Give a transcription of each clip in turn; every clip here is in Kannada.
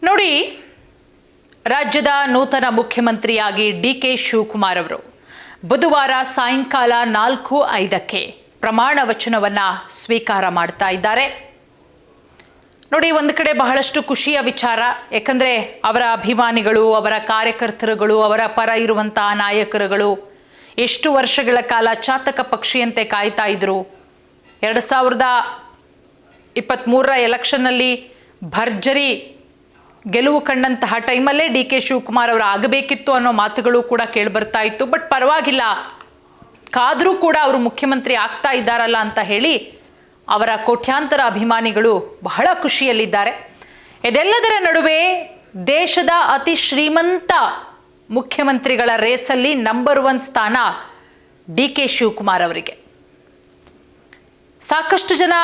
ನೋಡಿ, ರಾಜ್ಯದ ನೂತನ ಮುಖ್ಯಮಂತ್ರಿಯಾಗಿ ಡಿ.ಕೆ. ಶಿವಕುಮಾರ್ ಅವರು ಬುಧವಾರ ಸಾಯಂಕಾಲ 4:05ಕ್ಕೆ ಪ್ರಮಾಣ ವಚನವನ್ನ ಸ್ವೀಕಾರ ಮಾಡ್ತಾ ಇದ್ದಾರೆ. ನೋಡಿ, ಒಂದು ಕಡೆ ಬಹಳಷ್ಟು ಖುಷಿಯ ವಿಚಾರ. ಯಾಕಂದ್ರೆ ಅವರ ಅಭಿಮಾನಿಗಳು, ಅವರ ಕಾರ್ಯಕರ್ತರುಗಳು, ಅವರ ಪರ ಇರುವಂತಹ ನಾಯಕರುಗಳು ಎಷ್ಟು ವರ್ಷಗಳ ಕಾಲ ಚಾತಕ ಪಕ್ಷಿಯಂತೆ ಕಾಯ್ತಾ ಇದ್ರು. 2023 ಎಲೆಕ್ಷನ್ನಲ್ಲಿ ಭರ್ಜರಿ ಗೆಲುವು ಕಂಡಂತಹ ಟೈಮಲ್ಲೇ ಡಿ.ಕೆ. ಶಿವಕುಮಾರ್ ಅವರು ಆಗಬೇಕಿತ್ತು ಅನ್ನೋ ಮಾತುಗಳು ಕೂಡ ಕೇಳಿಬರ್ತಾ ಇತ್ತು. ಬಟ್ ಪರವಾಗಿಲ್ಲ, ಕಾದ್ರೂ ಕೂಡ ಅವರು ಮುಖ್ಯಮಂತ್ರಿ ಆಗ್ತಾ ಇದ್ದಾರಲ್ಲ ಅಂತ ಹೇಳಿ ಅವರ ಕೋಟ್ಯಾಂತರ ಅಭಿಮಾನಿಗಳು ಬಹಳ ಖುಷಿಯಲ್ಲಿದ್ದಾರೆ. ಇದೆಲ್ಲದರ ನಡುವೆ ದೇಶದ ಅತಿ ಶ್ರೀಮಂತ ಮುಖ್ಯಮಂತ್ರಿಗಳ ರೇಸಲ್ಲಿ ನಂಬರ್ 1 ಸ್ಥಾನ ಡಿ.ಕೆ. ಶಿವಕುಮಾರ್ ಅವರಿಗೆ. ಸಾಕಷ್ಟು ಜನ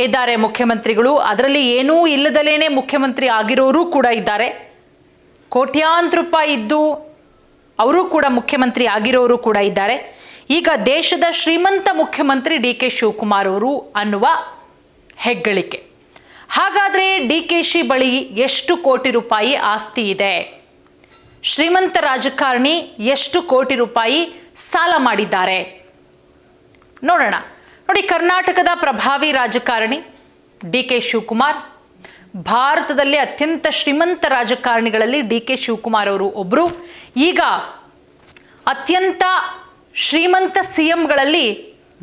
ಇದ್ದಾರೆ ಮುಖ್ಯಮಂತ್ರಿಗಳು, ಅದರಲ್ಲಿ ಏನೂ ಇಲ್ಲದಲೇನೆ ಮುಖ್ಯಮಂತ್ರಿ ಆಗಿರೋರು ಕೂಡ ಇದ್ದಾರೆ. ಕೋಟ್ಯಾಂತರ ರೂಪಾಯಿ ಇದ್ದು ಅವರು ಕೂಡ ಮುಖ್ಯಮಂತ್ರಿ ಆಗಿರೋರು ಕೂಡ ಇದ್ದಾರೆ. ಈಗ ದೇಶದ ಶ್ರೀಮಂತ ಮುಖ್ಯಮಂತ್ರಿ ಡಿ.ಕೆ. ಶಿವಕುಮಾರ್ ಅವರು ಅನ್ನುವ ಹೆಗ್ಗಳಿಕೆ. ಹಾಗಾದರೆ ಡಿ.ಕೆ.ಶಿ ಬಳಿ ಎಷ್ಟು ಕೋಟಿ ರೂಪಾಯಿ ಆಸ್ತಿ ಇದೆ? ಶ್ರೀಮಂತ ರಾಜಕಾರಣಿ ಎಷ್ಟು ಕೋಟಿ ರೂಪಾಯಿ ಸಾಲ ಮಾಡಿದ್ದಾರೆ ನೋಡೋಣ. ನೋಡಿ, ಕರ್ನಾಟಕದ ಪ್ರಭಾವಿ ರಾಜಕಾರಣಿ ಡಿ.ಕೆ. ಶಿವಕುಮಾರ್ ಭಾರತದಲ್ಲಿ ಅತ್ಯಂತ ಶ್ರೀಮಂತ ರಾಜಕಾರಣಿಗಳಲ್ಲಿ ಡಿ.ಕೆ. ಶಿವಕುಮಾರ್ ಅವರು ಒಬ್ಬರು. ಈಗ ಅತ್ಯಂತ ಶ್ರೀಮಂತ ಸಿಎಂಗಳಲ್ಲಿ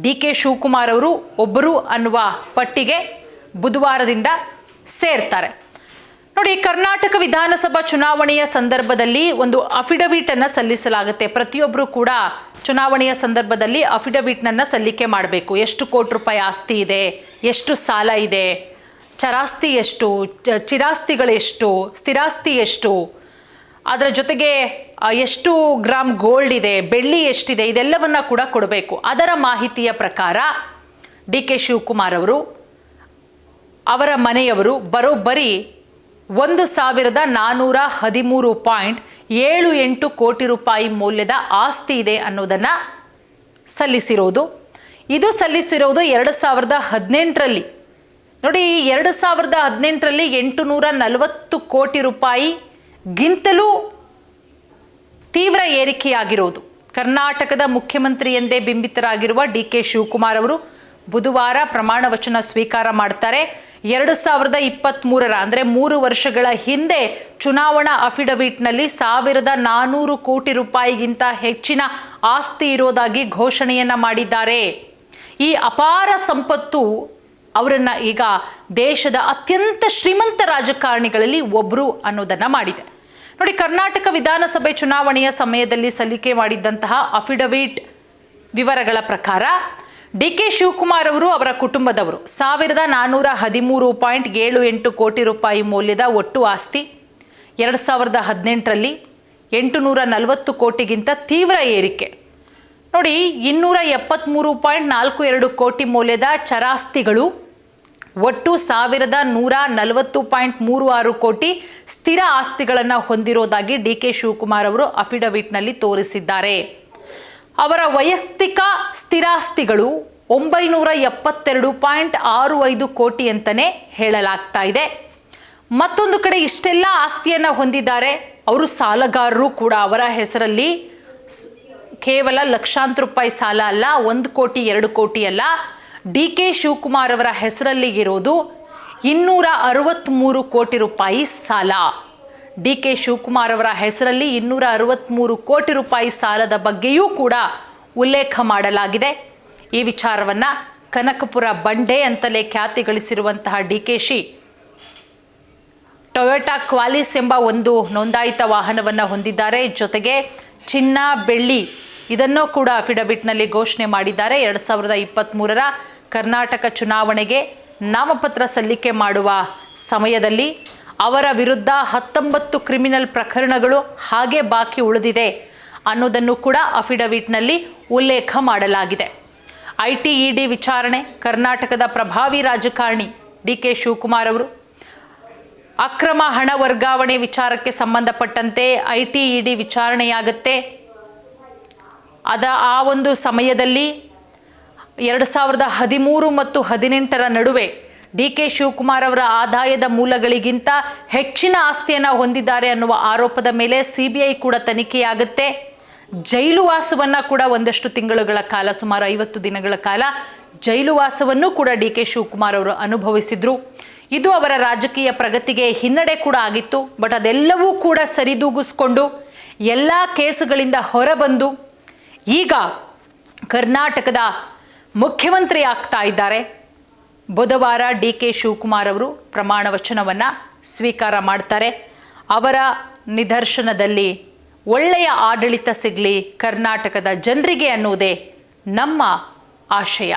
ಡಿ.ಕೆ. ಶಿವಕುಮಾರ್ ಅವರು ಒಬ್ಬರು ಅನ್ನುವ ಪಟ್ಟಿಗೆ ಬುಧವಾರದಿಂದ ಸೇರ್ತಾರೆ. ನೋಡಿ, ಕರ್ನಾಟಕ ವಿಧಾನಸಭಾ ಚುನಾವಣೆಯ ಸಂದರ್ಭದಲ್ಲಿ ಒಂದು ಅಫಿಡವಿಟ್ ಅನ್ನು ಸಲ್ಲಿಸಲಾಗುತ್ತೆ. ಪ್ರತಿಯೊಬ್ಬರು ಕೂಡ ಚುನಾವಣೆಯ ಸಂದರ್ಭದಲ್ಲಿ ಅಫಿಡವಿಟ್ನನ್ನು ಸಲ್ಲಿಕೆ ಮಾಡಬೇಕು. ಎಷ್ಟು ಕೋಟಿ ರೂಪಾಯಿ ಆಸ್ತಿ ಇದೆ, ಎಷ್ಟು ಸಾಲ ಇದೆ, ಚರಾಸ್ತಿ ಎಷ್ಟು, ಚಿರಾಸ್ತಿಗಳೆಷ್ಟು, ಸ್ಥಿರಾಸ್ತಿ ಎಷ್ಟು, ಅದರ ಜೊತೆಗೆ ಎಷ್ಟು ಗ್ರಾಮ್ ಗೋಲ್ಡ್ ಇದೆ, ಬೆಳ್ಳಿ ಎಷ್ಟಿದೆ, ಇದೆಲ್ಲವನ್ನ ಕೂಡ ಕೊಡಬೇಕು. ಅದರ ಮಾಹಿತಿಯ ಪ್ರಕಾರ ಡಿ.ಕೆ. ಶಿವಕುಮಾರ್ ಅವರು, ಅವರ ಮನೆಯವರು ಬರೋಬ್ಬರಿ 1,413.78 ಕೋಟಿ ರೂಪಾಯಿ ಮೌಲ್ಯದ ಆಸ್ತಿ ಇದೆ ಅನ್ನೋದನ್ನು ಸಲ್ಲಿಸಿರೋದು. ಇದು ಸಲ್ಲಿಸಿರೋದು 2018ರಲ್ಲಿ. ನೋಡಿ, 2018ರಲ್ಲಿ 840 ಕೋಟಿ ರೂಪಾಯಿಗಿಂತಲೂ ತೀವ್ರ ಏರಿಕೆಯಾಗಿರೋದು. ಕರ್ನಾಟಕದ ಮುಖ್ಯಮಂತ್ರಿ ಎಂದೇ ಬಿಂಬಿತರಾಗಿರುವ ಡಿ.ಕೆ. ಶಿವಕುಮಾರ್ ಅವರು ಬುಧವಾರ ಪ್ರಮಾಣ ವಚನ ಸ್ವೀಕಾರ ಮಾಡ್ತಾರೆ. 2023 ಅಂದರೆ 3 ವರ್ಷಗಳ ಹಿಂದೆ ಚುನಾವಣಾ ಅಫಿಡವಿಟ್ನಲ್ಲಿ 1,400 ಕೋಟಿ ರೂಪಾಯಿಗಿಂತ ಹೆಚ್ಚಿನ ಆಸ್ತಿ ಇರೋದಾಗಿ ಘೋಷಣೆಯನ್ನ ಮಾಡಿದ್ದಾರೆ. ಈ ಅಪಾರ ಸಂಪತ್ತು ಅವರನ್ನ ಈಗ ದೇಶದ ಅತ್ಯಂತ ಶ್ರೀಮಂತ ರಾಜಕಾರಣಿಗಳಲ್ಲಿ ಒಬ್ಬರು ಅನ್ನೋದನ್ನ ಮಾಡಿದೆ. ನೋಡಿ, ಕರ್ನಾಟಕ ವಿಧಾನಸಭೆ ಚುನಾವಣೆಯ ಸಮಯದಲ್ಲಿ ಸಲ್ಲಿಕೆ ಮಾಡಿದ್ದಂತಹ ಅಫಿಡವಿಟ್ ವಿವರಗಳ ಪ್ರಕಾರ ಡಿ.ಕೆ. ಶಿವಕುಮಾರ್ ಅವರು, ಅವರ ಕುಟುಂಬದವರು 1,413.78 ಕೋಟಿ ರೂಪಾಯಿ ಮೌಲ್ಯದ ಒಟ್ಟು ಆಸ್ತಿ 2018ರಲ್ಲಿ 840 ಕೋಟಿಗಿಂತ ತೀವ್ರ ಏರಿಕೆ. ನೋಡಿ, 273.42 ಕೋಟಿ ಮೌಲ್ಯದ ಚರಾಸ್ತಿಗಳು, ಒಟ್ಟು 1,140.36 ಕೋಟಿ ಸ್ಥಿರ ಆಸ್ತಿಗಳನ್ನು ಹೊಂದಿರೋದಾಗಿ ಡಿ.ಕೆ. ಶಿವಕುಮಾರ್ ಅವರು ಅಫಿಡವಿಟ್ನಲ್ಲಿ ತೋರಿಸಿದ್ದಾರೆ. ಅವರ ವೈಯಕ್ತಿಕ ಸ್ಥಿರಾಸ್ತಿಗಳು 972.65 ಕೋಟಿ ಅಂತಲೇ ಹೇಳಲಾಗ್ತಾ ಇದೆ. ಮತ್ತೊಂದು ಕಡೆ ಇಷ್ಟೆಲ್ಲ ಆಸ್ತಿಯನ್ನು ಹೊಂದಿದ್ದಾರೆ. ಅವರು ಸಾಲಗಾರರು ಕೂಡ. ಅವರ ಹೆಸರಲ್ಲಿ ಕೇವಲ ಲಕ್ಷಾಂತರ ರೂಪಾಯಿ ಸಾಲ ಅಲ್ಲ, 1 ಕೋಟಿ 2 ಕೋಟಿ ಅಲ್ಲ, ಡಿ.ಕೆ. ಶಿವಕುಮಾರ್ ಅವರ ಹೆಸರಲ್ಲಿ ಇರೋದು 263 ಕೋಟಿ ರೂಪಾಯಿ ಸಾಲ. ಡಿ.ಕೆ. ಶಿವಕುಮಾರ್ ಅವರ ಹೆಸರಲ್ಲಿ 263 ಕೋಟಿ ರೂಪಾಯಿ ಸಾಲದ ಬಗ್ಗೆಯೂ ಕೂಡ ಉಲ್ಲೇಖ ಮಾಡಲಾಗಿದೆ. ಈ ವಿಚಾರವನ್ನ ಕನಕಪುರ ಬಂಡೆ ಅಂತಲೇ ಖ್ಯಾತಿ ಗಳಿಸಿರುವಂತಹ ಡಿ.ಕೆ.ಶಿ ಟೊಯೋಟಾ ಕ್ವಾಲಿಸ್ ಎಂಬ ಒಂದು ನೋಂದಾಯಿತ ವಾಹನವನ್ನು ಹೊಂದಿದ್ದಾರೆ. ಜೊತೆಗೆ ಚಿನ್ನ, ಬೆಳ್ಳಿ ಇದನ್ನು ಕೂಡ ಅಫಿಡವಿಟ್ನಲ್ಲಿ ಘೋಷಣೆ ಮಾಡಿದ್ದಾರೆ. 2023ರ ಕರ್ನಾಟಕ ಚುನಾವಣೆಗೆ ನಾಮಪತ್ರ ಸಲ್ಲಿಕೆ ಮಾಡುವ ಸಮಯದಲ್ಲಿ ಅವರ ವಿರುದ್ಧ 19 ಕ್ರಿಮಿನಲ್ ಪ್ರಕರಣಗಳು ಹಾಗೆ ಬಾಕಿ ಉಳಿದಿದೆ ಅನ್ನೋದನ್ನು ಕೂಡ ಅಫಿಡವಿಟ್ನಲ್ಲಿ ಉಲ್ಲೇಖ ಮಾಡಲಾಗಿದೆ. ಐಟಿ-ಇಡಿ ವಿಚಾರಣೆ. ಕರ್ನಾಟಕದ ಪ್ರಭಾವಿ ರಾಜಕಾರಣಿ ಡಿ.ಕೆ. ಶಿವಕುಮಾರ್ ಅವರು ಅಕ್ರಮ ಹಣ ವರ್ಗಾವಣೆ ವಿಚಾರಕ್ಕೆ ಸಂಬಂಧಪಟ್ಟಂತೆ ಐಟಿ-ಇಡಿ ವಿಚಾರಣೆಯಾಗುತ್ತೆ. ಆ ಒಂದು ಸಮಯದಲ್ಲಿ 2013 ಮತ್ತು 2018ರ ನಡುವೆ ಡಿ.ಕೆ. ಶಿವಕುಮಾರ್ ಅವರ ಆದಾಯದ ಮೂಲಗಳಿಗಿಂತ ಹೆಚ್ಚಿನ ಆಸ್ತಿಯನ್ನು ಹೊಂದಿದ್ದಾರೆ ಅನ್ನುವ ಆರೋಪದ ಮೇಲೆ CBI ಕೂಡ ತನಿಖೆಯಾಗುತ್ತೆ. ಜೈಲುವಾಸವನ್ನು ಕೂಡ ಒಂದಷ್ಟು ತಿಂಗಳುಗಳ ಕಾಲ, ಸುಮಾರು 50 ದಿನಗಳ ಕಾಲ ಜೈಲುವಾಸವನ್ನು ಕೂಡ ಡಿ.ಕೆ. ಶಿವಕುಮಾರ್ ಅವರು ಅನುಭವಿಸಿದ್ರು. ಇದು ಅವರ ರಾಜಕೀಯ ಪ್ರಗತಿಗೆ ಹಿನ್ನಡೆ ಕೂಡ ಆಗಿತ್ತು. ಬಟ್ ಅದೆಲ್ಲವೂ ಕೂಡ ಸರಿದೂಗಿಸ್ಕೊಂಡು ಎಲ್ಲ ಕೇಸುಗಳಿಂದ ಹೊರಬಂದು ಈಗ ಕರ್ನಾಟಕದ ಮುಖ್ಯಮಂತ್ರಿ ಆಗ್ತಾ ಇದ್ದಾರೆ. ಬುಧವಾರ ಡಿ.ಕೆ. ಶಿವಕುಮಾರ್ ಅವರು ಪ್ರಮಾಣ ವಚನವನ್ನು ಸ್ವೀಕಾರ ಮಾಡ್ತಾರೆ. ಅವರ ನಿದರ್ಶನದಲ್ಲಿ ಒಳ್ಳೆಯ ಆಡಳಿತ ಸಿಗಲಿ ಕರ್ನಾಟಕದ ಜನರಿಗೆ ಅನ್ನುವುದೇ ನಮ್ಮ ಆಶಯ.